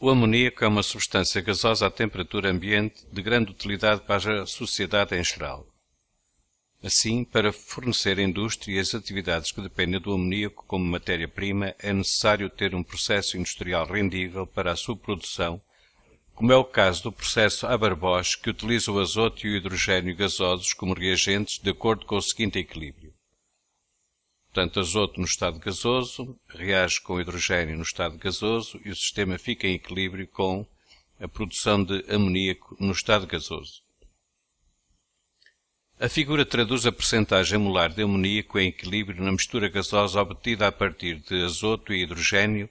O amoníaco é uma substância gasosa a temperatura ambiente de grande utilidade para a sociedade em geral. Assim, para fornecer a indústria e as atividades que dependem do amoníaco como matéria-prima, é necessário ter um processo industrial rendível para a sua produção, como é o caso do processo Haber-Bosch, que utiliza o azoto e o hidrogênio gasosos como reagentes de acordo com o seguinte equilíbrio. Portanto, azoto no estado gasoso reage com hidrogênio no estado gasoso e o sistema fica em equilíbrio com a produção de amoníaco no estado gasoso. A figura traduz a percentagem molar de amoníaco em equilíbrio na mistura gasosa obtida a partir de azoto e hidrogênio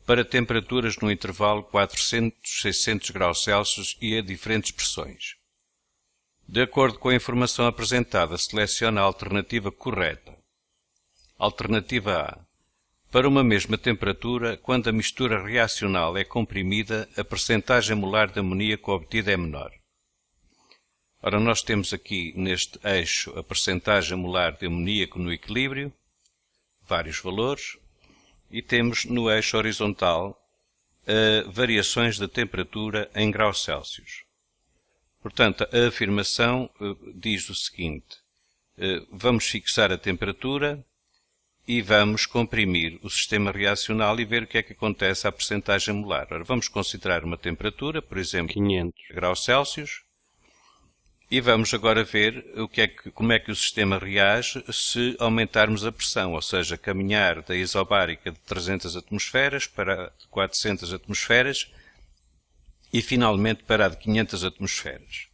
para temperaturas no intervalo 400-600 graus Celsius e a diferentes pressões. De acordo com a informação apresentada, seleciona a alternativa correta. Alternativa A. Para uma mesma temperatura, quando a mistura reacional é comprimida, a percentagem molar de amoníaco obtida é menor. Ora, nós temos aqui neste eixo a percentagem molar de amoníaco no equilíbrio, vários valores, e temos no eixo horizontal variações da temperatura em graus Celsius. Portanto, a afirmação diz o seguinte: vamos fixar a temperatura e vamos comprimir o sistema reacional e ver o que é que acontece à percentagem molar. Ora, vamos considerar uma temperatura, por exemplo, 500 graus Celsius, e vamos agora ver como é que o sistema reage se aumentarmos a pressão, ou seja, caminhar da isobárica de 300 atmosferas para 400 atmosferas e finalmente para a de 500 atmosferas.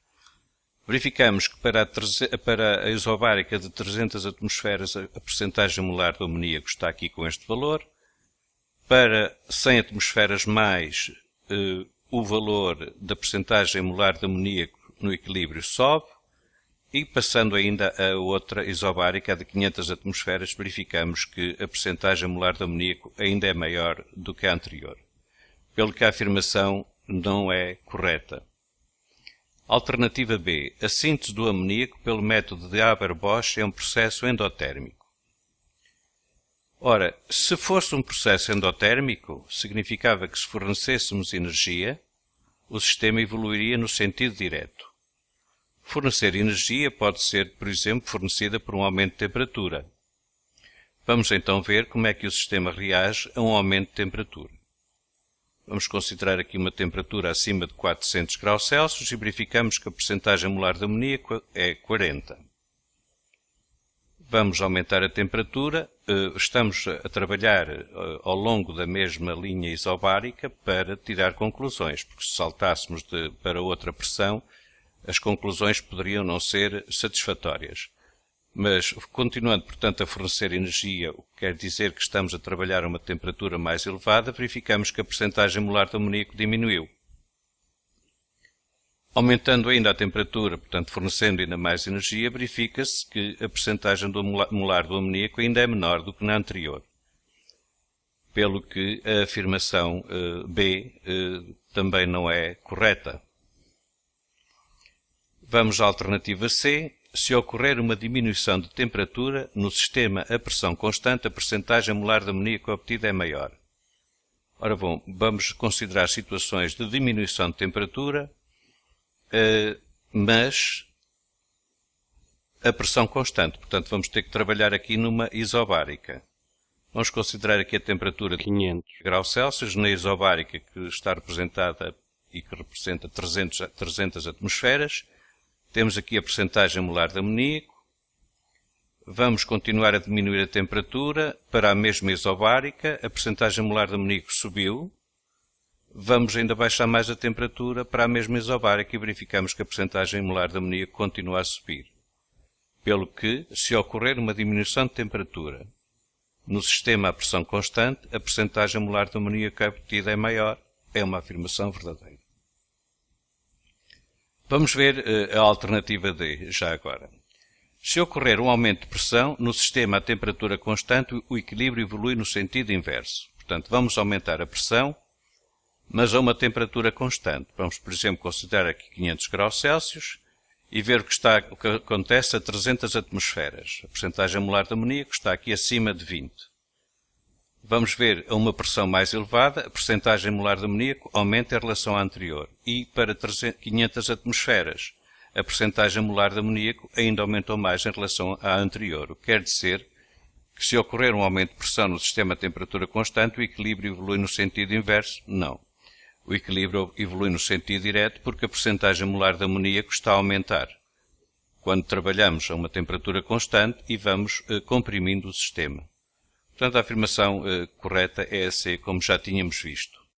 Verificamos que para a isobárica de 300 atmosferas a percentagem molar do amoníaco está aqui com este valor. Para 100 atmosferas mais, o valor da percentagem molar de amoníaco no equilíbrio sobe. E passando ainda a outra isobárica, a de 500 atmosferas, verificamos que a percentagem molar de amoníaco ainda é maior do que a anterior, pelo que a afirmação não é correta. Alternativa B. A síntese do amoníaco pelo método de Haber-Bosch é um processo endotérmico. Ora, se fosse um processo endotérmico, significava que se fornecêssemos energia, o sistema evoluiria no sentido direto. Fornecer energia pode ser, por exemplo, fornecida por um aumento de temperatura. Vamos então ver como é que o sistema reage a um aumento de temperatura. Vamos considerar aqui uma temperatura acima de 400 graus Celsius e verificamos que a percentagem molar de amoníaco é 40. Vamos aumentar a temperatura. Estamos a trabalhar ao longo da mesma linha isobárica para tirar conclusões, porque se saltássemos para outra pressão, as conclusões poderiam não ser satisfatórias. Mas, continuando, portanto, a fornecer energia, o que quer dizer que estamos a trabalhar a uma temperatura mais elevada, verificamos que a percentagem molar de amoníaco diminuiu. Aumentando ainda a temperatura, portanto, fornecendo ainda mais energia, verifica-se que a percentagem molar do amoníaco ainda é menor do que na anterior. Pelo que a afirmação B também não é correta. Vamos à alternativa C. Se ocorrer uma diminuição de temperatura no sistema a pressão constante, a percentagem molar de amoníaco obtida é maior. Ora bom, vamos considerar situações de diminuição de temperatura, mas a pressão constante. Portanto, vamos ter que trabalhar aqui numa isobárica. Vamos considerar aqui a temperatura de 500 graus Celsius na isobárica que está representada e que representa 300 atmosferas. Temos aqui a percentagem molar de amoníaco. Vamos continuar a diminuir a temperatura para a mesma isobárica. A percentagem molar de amoníaco subiu. Vamos ainda baixar mais a temperatura para a mesma isobárica e verificamos que a percentagem molar de amoníaco continua a subir. Pelo que, se ocorrer uma diminuição de temperatura no sistema a pressão constante, a percentagem molar de amoníaco obtida é maior. É uma afirmação verdadeira. Vamos ver a alternativa D, já agora. Se ocorrer um aumento de pressão, no sistema a temperatura constante, o equilíbrio evolui no sentido inverso. Portanto, vamos aumentar a pressão, mas a uma temperatura constante. Vamos, por exemplo, considerar aqui 500 graus Celsius e ver o que acontece a 300 atmosferas. A percentagem molar de amoníaco está aqui acima de 20. vamos ver a uma pressão mais elevada, a percentagem molar de amoníaco aumenta em relação à anterior. E para 500 atmosferas, a percentagem molar de amoníaco ainda aumentou mais em relação à anterior. O que quer dizer que se ocorrer um aumento de pressão no sistema a temperatura constante, o equilíbrio evolui no sentido inverso? Não. O equilíbrio evolui no sentido direto porque a percentagem molar de amoníaco está a aumentar quando trabalhamos a uma temperatura constante e vamos comprimindo o sistema. Portanto, a afirmação correta é a C, como já tínhamos visto.